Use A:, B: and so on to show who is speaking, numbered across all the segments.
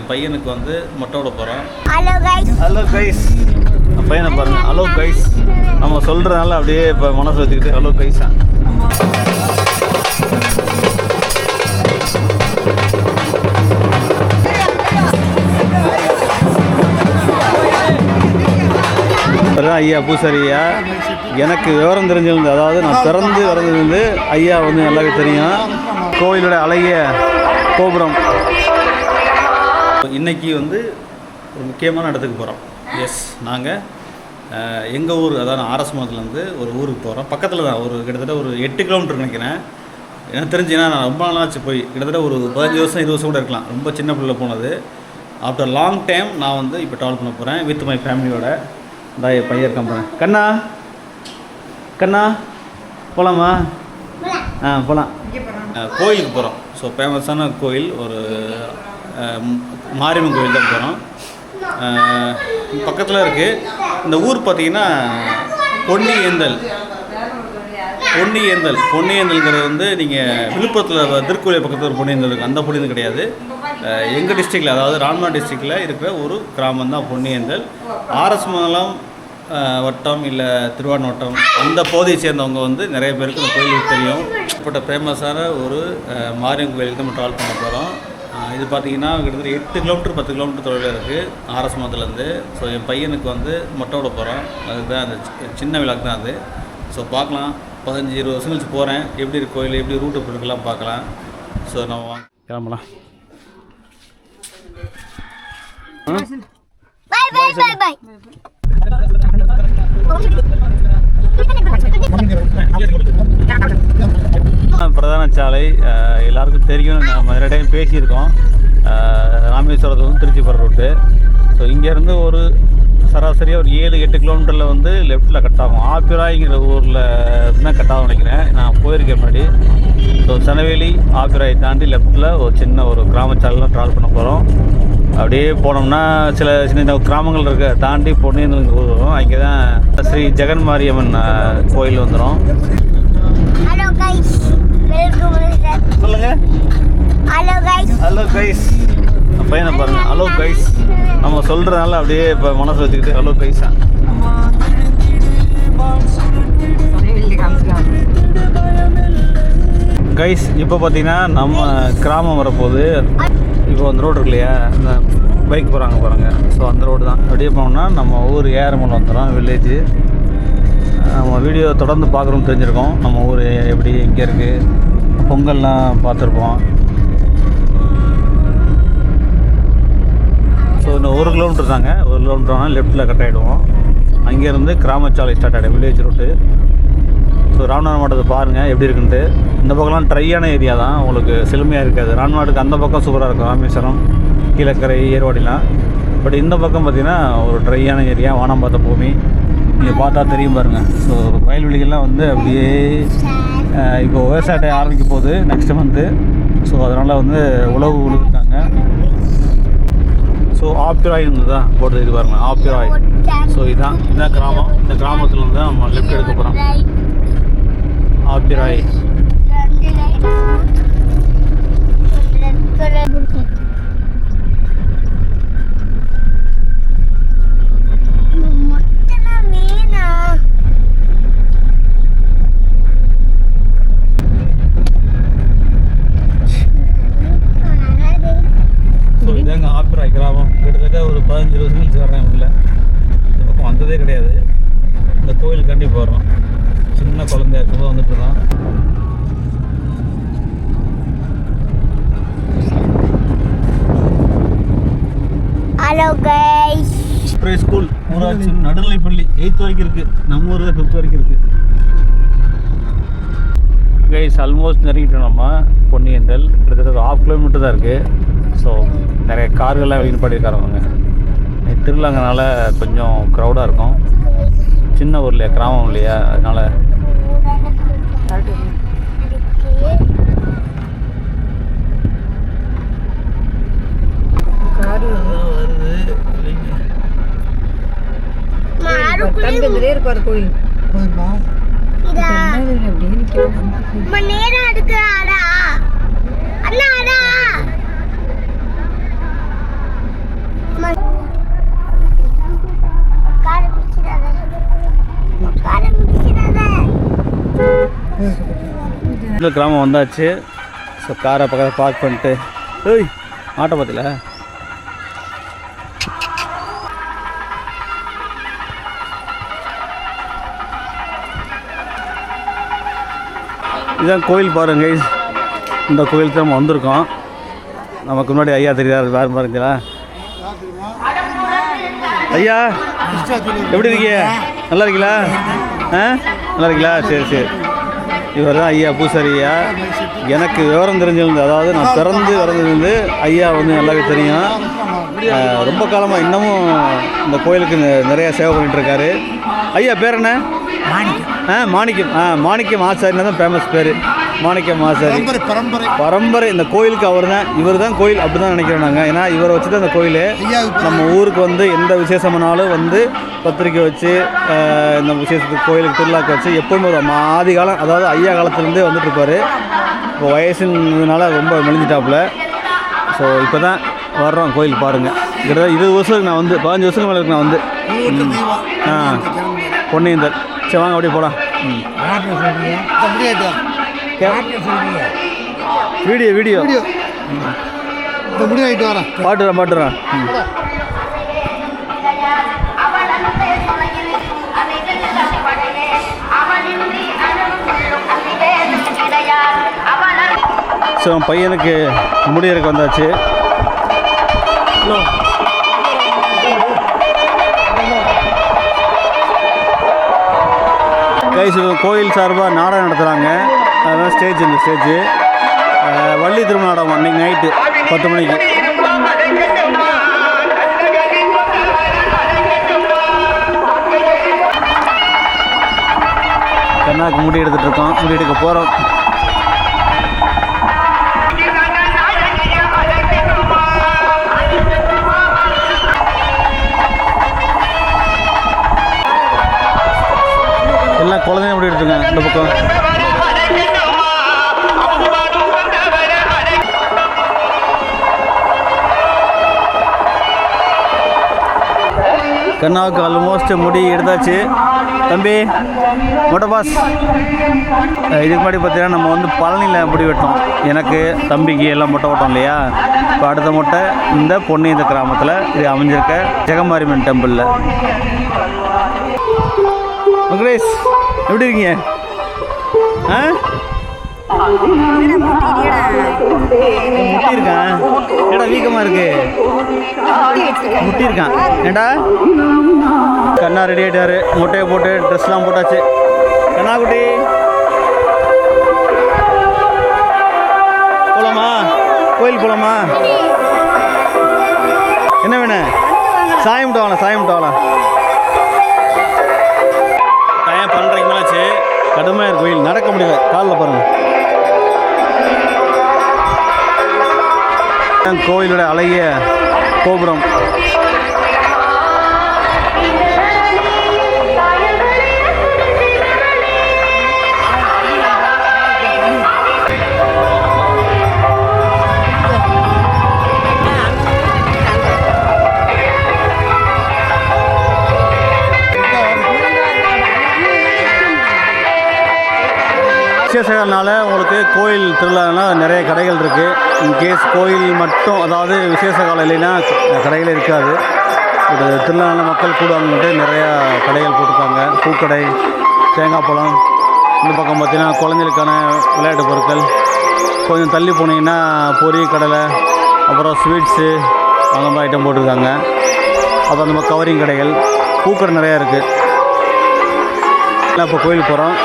A: என் பையனுக்கு வந்து மொட்டை விட போகிறோம்.
B: ஹலோ கைஸ், பையனை பாருங்கள். ஹலோ கைஸ், நம்ம சொல்கிறதுனால அப்படியே இப்போ மனசு வச்சுக்கிட்டு ஹலோ கைஸா. ஐயா பூசாரி ஐயா, எனக்கு விவரம் தெரிஞ்சிருந்து, அதாவது நான் பிறந்து வளர்ந்ததுலேருந்து ஐயா வந்து நல்லாவே தெரியும். கோவிலோட அழகிய கோபுரம். இன்றைக்கி வந்து ஒரு முக்கியமான இடத்துக்கு போகிறோம். எஸ், நாங்கள் எங்கள் ஊர், அதாவது ஆர்எஸ் மதத்துலேருந்து ஒரு ஊருக்கு போகிறோம். பக்கத்தில் தான், ஒரு கிட்டத்தட்ட ஒரு 8 கிலோமீட்டர் நினைக்கிறேன். எனக்கு தெரிஞ்சுன்னா நான் ரொம்ப நாளாச்சு போய், கிட்டத்தட்ட ஒரு 15 வருஷம் 20 வருஷம் கூட இருக்கலாம். ரொம்ப சின்ன பிள்ளை போனது. ஆஃப்டர் லாங் டைம் நான் வந்து இப்போ ட்ராவல் பண்ண போகிறேன் வித் மை ஃபேமிலியோட. இந்த பையன் இருக்கான் போகிறேன். கண்ணா கண்ணா போகலாமா? போகலாம். கோயிலுக்கு போகிறோம். ஸோ ஃபேமஸான கோயில், ஒரு மாரியம்மன் கோயில் தான் போகிறோம். பக்கத்தில் இருக்குது. இந்த ஊர் பார்த்திங்கன்னா பொன்னியேந்தல்ங்கிறது வந்து நீங்கள் விழுப்புரத்தில் திருக்கோயில் பக்கத்தில் ஒரு பொன்னியேந்தல் இருக்குது. அந்த பொன்னியேந்தல் கிடையாது. எங்கள் டிஸ்ட்ரிக்டில், அதாவது ராமநாடு டிஸ்ட்ரிக்டில் இருக்கிற ஒரு கிராமம் தான் பொன்னியேந்தல். ஆர்எஸ் மங்கலம் வட்டம் இல்லை திருவாரூர் வட்டம் அந்த பகுதியை சேர்ந்தவங்க வந்து நிறைய பேருக்கு இந்த கோயிலுக்கு தெரியும். இப்பட்ட ஃபேமஸான ஒரு மாரியம்மன் கோயிலுக்கு நம்ம ட்ராவல் பண்ண போகிறோம். இது பார்த்திங்கன்னா கிட்டத்தட்ட 8 கிலோமீட்டர் 10 கிலோமீட்டர் தொலைவில் இருக்குது ஆர்எஸ் மதத்துலேருந்து. ஸோ என் பையனுக்கு வந்து மொட்டை விட போகிறோம். அதுதான் அந்த சின்ன விழாக்கு தான் அது. ஸோ பார்க்கலாம், 15-20 வருஷம் கழிச்சு போகிறேன். எப்படி இருக்கு கோயில், எப்படி ரூட்டு போட்டுக்கலாம் பார்க்கலாம். ஸோ நம்ம கிளம்பலாம். பிரதான சாலை எல்லாருக்கும் தெரியும். நம்ம நிறைய டைம் பேசியிருக்கோம். ராமேஸ்வரத்துலேருந்து திருச்சி போகிற ரூட்டு. ஸோ இங்கேருந்து ஒரு சராசரியாக ஒரு 7-8 கிலோமீட்டரில் வந்து லெஃப்ட்டில் கட் ஆகும். ஆப்பிராய்ங்கிற ஊரில் தான் கட் ஆகும் நினைக்கிறேன். நான் போயிருக்கேன் முன்னாடி. ஸோ சனவேலி ஆப்பிராய் தாண்டி லெஃப்ட்டில் ஒரு சின்ன ஒரு கிராமச்சாலைலாம் ட்ராவல் பண்ண போகிறோம். அப்படியே போனோம்னா சில சின்ன கிராமங்கள் இருக்க தாண்டி பொன்னியேந்தல் ஊர் வரும். அங்கே தான் ஸ்ரீ ஜெகன் மாரியம்மன் கோயில் வந்துடும். சொல்லுங்க. ஹலோ கைஸ், பையனை பாருங்கள். ஹலோ கைஸ், நம்ம சொல்கிறதுனால அப்படியே இப்போ மனசு வச்சுக்கிட்டு ஹலோ கைஸா. கைஸ், இப்போ பார்த்தீங்கன்னா நம்ம கிராமம் வரப்போகுது. இப்போ அந்த ரோடு இருக்கு இல்லையா, இந்த பைக் போகிறாங்க பாருங்கள். ஸோ அந்த ரோடு தான். அப்படியே போனோம்னா நம்ம ஊர் ஏரமலை வந்துடும், வில்லேஜ். நம்ம வீடியோ தொடர்ந்து பார்க்குறோம்னு தெரிஞ்சிருக்கோம். நம்ம ஊர் எப்படி எங்கே இருக்குது, பொங்கல்லாம் பார்த்துருப்போம். ஸோ இன்னும் 1 கிலோமீட்டர் தாங்க. 1 கிலோமீட்டர் ஆனால் லெஃப்ட்டில் கட் ஆகிடுவோம். அங்கேருந்து கிராமச்சாலை ஸ்டார்ட் ஆகிடும், வில்லேஜ் ரூட்டு. ஸோ ராமநாடு மாவட்டத்தை பாருங்கள் எப்படி இருக்குன்ட்டு. இந்த பக்கம்லாம் ட்ரையான ஏரியா தான், உங்களுக்கு செழுமையாக இருக்காது. ராமநாடுக்கு அந்த பக்கம் சூப்பராக இருக்கும், ராமேஸ்வரம், கீழக்கரை, ஏர்வாடிலாம். பட் இந்த பக்கம் பார்த்திங்கன்னா ஒரு ட்ரையான ஏரியா, வானம் பார்த்த பூமி. நீங்கள் பார்த்தா தெரியும் பாருங்கள். ஸோ வயல்வெளிகள்லாம் வந்து அப்படியே இப்போ விவசாயத்தை ஆரம்பிக்க போகுது நெக்ஸ்ட் மந்த்து. ஸோ அதனால் வந்து உழவு உழுதுட்டாங்க. ஸோ ஆப்பிராய் தான் போடுறது. இது பாருங்கள், ஆப்பிராய். ஸோ இதுதான் கிராமம். இந்த கிராமத்தில் வந்து நம்ம லெஃப்ட் எடுக்க போகிறோம். ஆப்பிராய். ஸோ இதாங்க ஆப்பிராய் கிராமம். கிட்டத்தட்ட ஒரு 15-20 வருஷம் கழிச்சு வர்றேன். உள்ள இந்த பக்கம் வந்ததே கிடையாது. இந்த கோயிலுக்கு கண்டிப்பாக வரோம். சின்ன குழந்தையா இருக்கும்போது வந்துட்டு தான்.
C: ஹலோ கைஸ்,
A: ஸ்கூல் ஊராட்சி நடுநிலைப்பள்ளி 8th வரைக்கும் இருக்குது. நம்ம ஊரில் 5th வரைக்கும் இருக்குது. கைஸ், ஆல்மோஸ்ட் நெருங்கிட்டோம். நம்ம பொன்னியேந்தல் கிட்டத்தட்ட ஒரு 1/2 கிலோமீட்டர் தான் இருக்குது. ஸோ நிறைய கார்கள்லாம் வெளியே பாடியிருக்காரவங்க. திருவிழாங்கனால கொஞ்சம் க்ரௌடாக இருக்கும். சின்ன ஊர்லையா, கிராமம் இல்லையா, அதனால்
C: கோயில்
B: இந்த கிராமம் வந்தாச்சு. ஸோ காரை பக்கத்தில் பார்க் பண்ணிட்டு ஏய் ஆட்டோ பார்த்தீங்களா? இதுதான் கோயில் பாருங்க. இந்த கோயிலுக்கு நம்ம வந்திருக்கோம். நமக்கு முன்னாடி ஐயா தெரியாது, வேறு பாருங்களா? ஐயா எப்படி இருக்கீங்க? நல்லா இருக்கீங்களா? நல்லா இருக்கீங்களா? சரி சரி. இவர் தான் ஐயா பூசாரி ஐயா. எனக்கு விவரம் தெரிஞ்சிருந்து, அதாவது நான் பிறந்து வளர்ந்ததுலேருந்து ஐயா வந்து நல்லாவே தெரியும். ரொம்ப காலமாக இன்னமும் இந்த கோயிலுக்கு நிறையா சேவை பண்ணிகிட்ருக்காரு. ஐயா பேர் என்ன? மாணிக்கம். மாணிக்கம் ஆசாரினா தான் ஃபேமஸ் பேர். மாணிக்கம் ஆசாரி பரம்பரை. இந்த கோயிலுக்கு இவர் தான் கோயில் அப்படி தான் நினைக்கிறோம் நாங்கள். ஏன்னா இவரை வச்சு தான் இந்த கோயில். நம்ம ஊருக்கு வந்து எந்த விசேஷமானாலும் வந்து பத்திரிக்கை வச்சு இந்த விசேஷத்துக்கு கோயிலுக்கு திருவிழாக்கு வச்சு எப்போவுமே ஒரு ஆதி காலம், அதாவது ஐயா காலத்துலேருந்தே வந்துட்டுருப்பார். இப்போ வயசுனால ரொம்ப மெலிஞ்சிட்டாப்புல. ஸோ இப்போ தான் வர்றோம் கோயில் பாருங்கள். கிட்டத்தட்ட 20 வருஷத்துக்கு நான் வந்து 15 வருஷத்துக்கு மேலே இருக்கு நான் வந்து. பொன்னியந்தல். சரி வாங்க அப்படியே போகலாம். வீடியோ பாட்டுறேன். ஸோ பையனுக்கு முடியறதுக்கு வந்தாச்சு. கைஸ் கோயில் சார்பாக நாடகம் நடத்துகிறாங்க. அதுதான் ஸ்டேஜ். இந்த ஸ்டேஜ் வள்ளி திருமண நாடகம் அன்றைக்கி நைட்டு 10 மணிக்கு. கண்ணாக்கு முடி எடுத்துகிட்ருக்கோம். முடி எடுக்க போகிறோம். எல்லாம் குழந்தைங்க முடி எடுத்துருங்க இந்த பக்கம். கண்ணாவுக்கு ஆல்மோஸ்ட் முடி எடுத்தாச்சு. தம்பி மொட்டை பாஸ், இதுக்கு முன்னாடி பார்த்தீங்கன்னா நம்ம வந்து பழனியில் முடி வெட்டோம். எனக்கு தம்பிக்கு எல்லாம் மொட்டை ஓட்டோம் இல்லையா? இப்போ அடுத்த மொட்டை இந்த பொன்னியந்த கிராமத்தில் இது அமைஞ்சிருக்க ஜெகமாரியம்மன் டெம்பிளில். மகேஷ் எப்படி இருக்கீங்க? முட்டி இருக்கான். ஏடா வீக்கமாக இருக்கு. முட்டி இருக்கான். ஏண்டா கண்ணா ரெடி ஆகிட்டாரு. முட்டையை போட்டு ட்ரெஸ்லாம் போட்டாச்சு. கண்ணா குட்டி போலாமா? கோயில் போலாமா? என்ன வேணும்? சாயம் விட்டாவலாம். டைம் 12:30 மேலாச்சு. கடுமையாக இருக்கு கோயில். நடக்க முடியல. காலில் பாருங்கள். கோயிலோட அழகிய கோபுரம். விசேஷனால உங்களுக்கு கோயில் திருவிழானா நிறைய கடைகள் இருக்குது. இன்கேஸ் கோயில் மட்டும், அதாவது விசேஷ காலம் இல்லைன்னா கடைகளே இருக்காது. ஒரு திருவிழானால மக்கள் கூடுவாங்கன்ட்டு நிறையா கடைகள் போட்டிருக்காங்க. பூக்கடை, தேங்காய் பழம். இந்த பக்கம் பார்த்திங்கன்னா குழந்தைகளுக்கான விளையாட்டு பொருட்கள். கொஞ்சம் தள்ளி போனீங்கன்னா பொரி, கடலை, அப்புறம் ஸ்வீட்ஸு அந்த மாதிரி ஐட்டம் போட்டிருக்காங்க. அப்புறம் நம்ம கவரிங் கடைகள், பூக்கடை நிறையா இருக்குது. இப்போ கோயிலுக்கு போகிறோம்.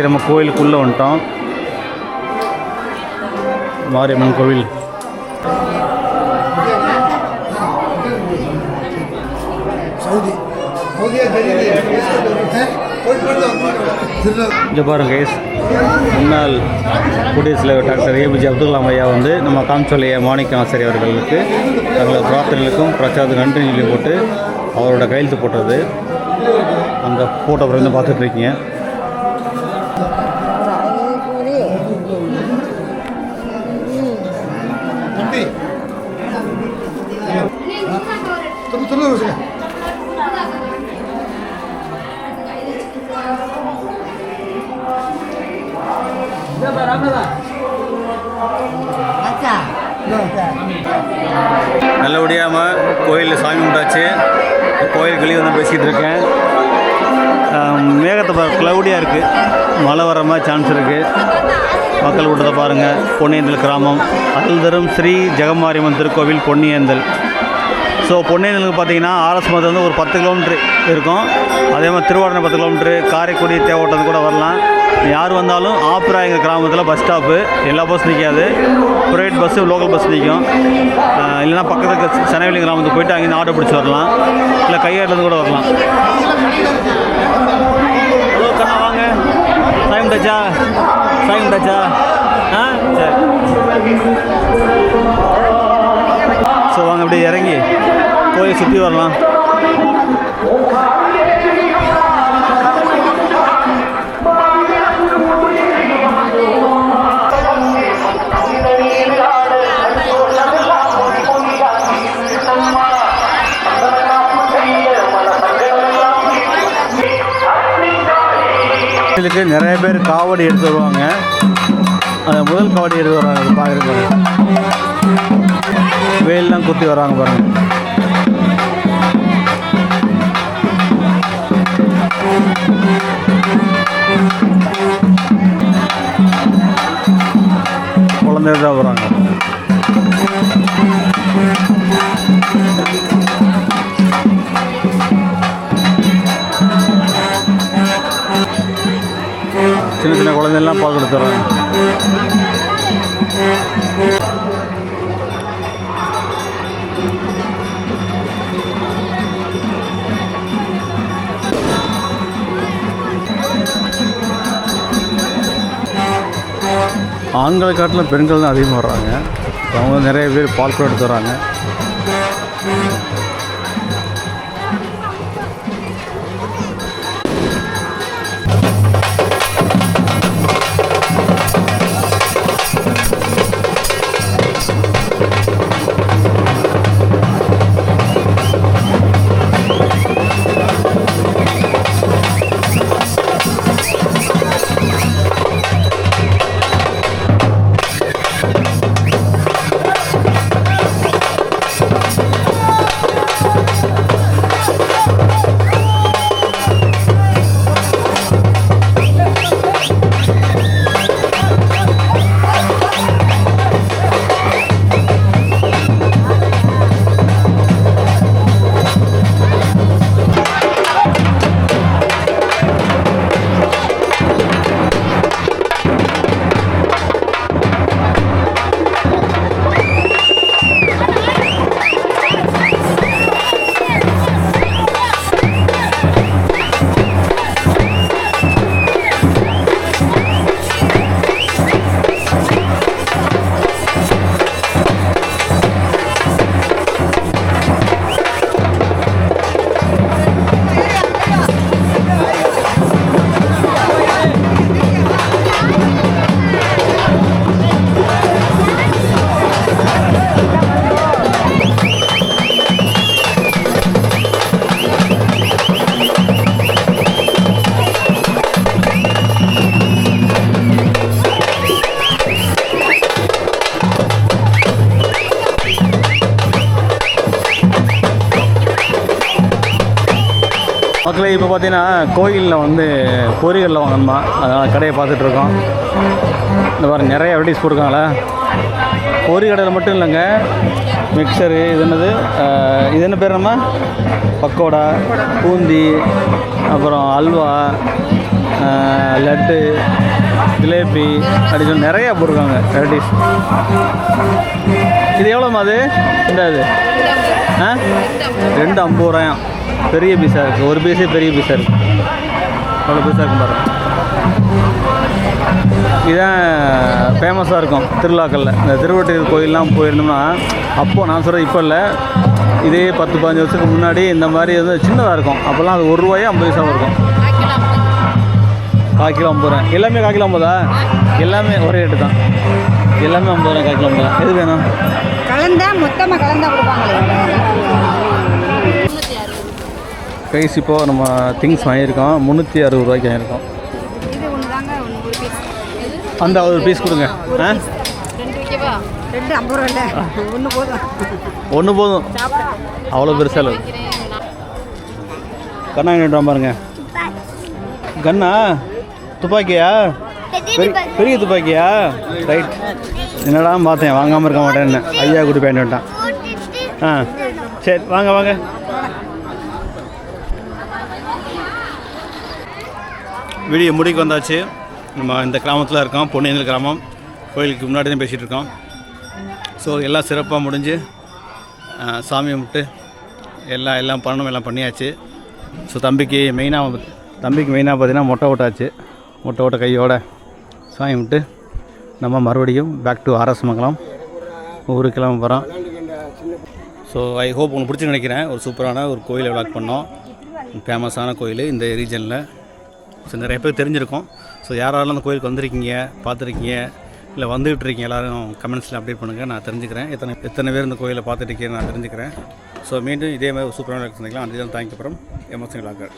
B: நம்ம கோயிலுக்குள்ளே வந்துட்டோம். மாரியம்மன் கோவில். இங்கே பாருங்க கைஸ், முன்னாள் குடியரசுத் தலைவர் டாக்டர் ஏபிஜே அப்துல் கலாம் ஐயா வந்து நம்ம காமிச்சொல்லையா மாணிக்கம் ஆசிரியர் அவர்களுக்கு தங்களது பிரார்த்தனைகளுக்கும் பிரச்சாரத்துக்கு நன்றி சொல்லி போட்டு அவரோட கையெழுத்து போட்டது. அந்த ஃபோட்டோ வந்து பார்த்துட்ருக்கீங்க. நல்லபடியாக கோயிலில் சாமி கும்பிட்டாச்சு. கோயிலுக்கு வெளியே வந்து பேசிகிட்டு இருக்கேன். மேகத்தை க்ளவுடியாக இருக்குது, மழை வர மாதிரி சான்ஸ் இருக்குது. மக்கள் கூட்டத்தை பாருங்கள். பொன்னியந்தல் கிராமம், அருள் தரும் ஸ்ரீ ஜெகமாரியம்மன் திருக்கோவில் பொன்னியந்தல். ஸோ பொன்னியந்தலுக்கு பார்த்தீங்கன்னா ஆர்எஸ் மதத்துலேருந்து ஒரு 10 கிலோமீட்ரு இருக்கும். அதே மாதிரி திருவாரூர் 10 கிலோமீட்ரு, காரைக்குடி தேவட்டது கூட வரலாம். யார் வந்தாலும் ஆப்ரா எங்கள் கிராமத்தில் பஸ் ஸ்டாப்பு, எல்லா பஸ் நிற்காது. ப்ரைவேட் பஸ்ஸு, லோக்கல் பஸ் நிற்கும். இல்லைனா பக்கத்துக்கு சனவெளி கிராமத்துக்கு போய்ட்டு அங்கேருந்து ஆட்டோ பிடிச்சி வரலாம், இல்லை கையாட்டிலேருந்து கூட வரலாம். ஹலோ கண்ணா வாங்க, சாயம் டச்சா ஆ சரி. ஸோ வாங்க அப்படியே இறங்கி கோயிலை சுற்றி வரலாம். இதுக்கு நிறைய பேர் காவடி எடுத்து வருவாங்க. அந்த முதல் காவடி எடுத்து வராங்க. அது பார்க்குறது வேல்லாம் குத்தி வராங்க பாருங்கள். குழந்தை தான் வராங்க. சின்ன சின்ன குழந்தைலாம் பால் கொடுத்துட்றாங்க. ஆண்களை காட்டிலும் பெண்கள் தான் அதிகமாக வர்றாங்க. அவங்க நிறைய பேர் பால் கூட எடுத்து வர்றாங்க. மக்களே இப்போ பார்த்தீங்கன்னா கோயிலில் வந்து பொரிகளில் வாங்கணுமா, அதனால் கடையை பார்த்துட்ருக்கோம். இந்த மாதிரி நிறைய வெரைட்டிஸ் போட்டிருக்காங்களே. பொரி கடையில் மட்டும் இல்லைங்க, மிக்சரு, இது என்னது, இது என்ன பேர், நம்ம பக்கோடா, பூந்தி, அப்புறம் அல்வா, லட்டு, ஜிலேபி அப்படி சொல்லி நிறையா போட்டிருக்காங்க வெரைட்டிஸ். இது எவ்வளோம்மா அது? இந்த இது 250 ரூபாயாம். பெரிய பீஸாக இருக்குது, ஒரு பீஸே பெரிய பீஸாக இருக்குது. அவ்வளோ பீஸாக இருக்கும் பாருங்கள். இதுதான் ஃபேமஸாக இருக்கும் திருவிழாக்களில். இந்த திருவொற்றியூர் கோயிலெலாம் போயிருந்தோம்னா, அப்போது நான் சொல்கிறது இப்போ இல்லை,
A: இதே 10-15 வருஷத்துக்கு முன்னாடி இந்த மாதிரி வந்து சின்னதாக இருக்கும். அப்போல்லாம் அது ₹1 50 பைசா இருக்கும். 1/4 கிலோ 50 ரூபா. எல்லாமே 1/4 கிலோ 50. எல்லாமே ஒரே ரேட்டு தான். எல்லாமே 50 ரூபா, 1/4 கிலோ 50. எது வேணும்?
C: கலந்தா மொத்தமாக கலந்தா கொடுப்பாங்களே.
A: கைஸ் இப்போது நம்ம திங்ஸ் வாங்கியிருக்கோம். 360 ரூபாய்க்கு வாங்கியிருக்கோம்.
C: இது ஒன்று தாங்க, ஒரு பீஸ்.
A: அந்த ஒரு பீஸ் கொடுங்க. ஆ
C: 2 50 ரூபா இல்லை, ஒன்று போதும்.
A: ஒன்று போதும். அவ்வளோ பெருசாக இல்லை. கண்ணா எங்கிட்ட பாருங்க. கண்ணா துப்பாக்கியா? பெரிய துப்பாக்கியா? ரைட். என்னடா பார்த்தேன், வாங்காமல் இருக்க மாட்டேன்னு. ஐயா கூட்டி பேண்ட் விட்டான். ஆ சரி, வாங்க வாங்க. வீடியோ முடிக்கு வந்தாச்சு. நம்ம இந்த கிராமத்தில் இருக்கோம், பொன்னியந்தல் கிராமம். கோயிலுக்கு முன்னாடி தான் பேசிகிட்டு இருக்கோம். ஸோ எல்லாம் சிறப்பாக முடிஞ்சு சாமி கும்பிட்டு எல்லாம் பண்ணணும், எல்லாம் பண்ணியாச்சு. ஸோ தம்பிக்கு மெயினாக பார்த்தீங்கன்னா மொட்டை ஓட்டாச்சு. மொட்டை ஓட்ட கையோட சாமி கும்பிட்டு நம்ம மறுபடியும் பேக் டு ஆர்எஸ் மங்கலம் ஊருக்கு கிளம்ப போகிறோம். ஸோ ஐ ஹோப் உங்களுக்கு பிடிச்சி நினைக்கிறேன். ஒரு சூப்பரான ஒரு கோயிலை விளாக் பண்ணோம். ஃபேமஸான கோயில் இந்த ரீஜனில். ஸோ நிறைய பேர் தெரிஞ்சிருக்கும். ஸோ யாரெல்லாம் அந்த கோயிலுக்கு வந்திருக்கீங்க, பார்த்துருக்கீங்க, இல்லை வந்துகிட்டு இருக்கீங்க, எல்லோரும் கமெண்ட்ஸில் அப்டேட் பண்ணுங்கள். நான் தெரிஞ்சுக்கிறேன் எத்தனை பேர் இந்த கோயிலை பார்த்துட்டு இருக்கீங்கன்னு நான் தெரிஞ்சுக்கிறேன். ஸோ மீண்டும் இதே மாதிரி ஒரு சூப்பரான சந்திக்கலாம். அந்த தேங்க்யூ. அப்புறம் எமோஷனல் விளாக்கர்.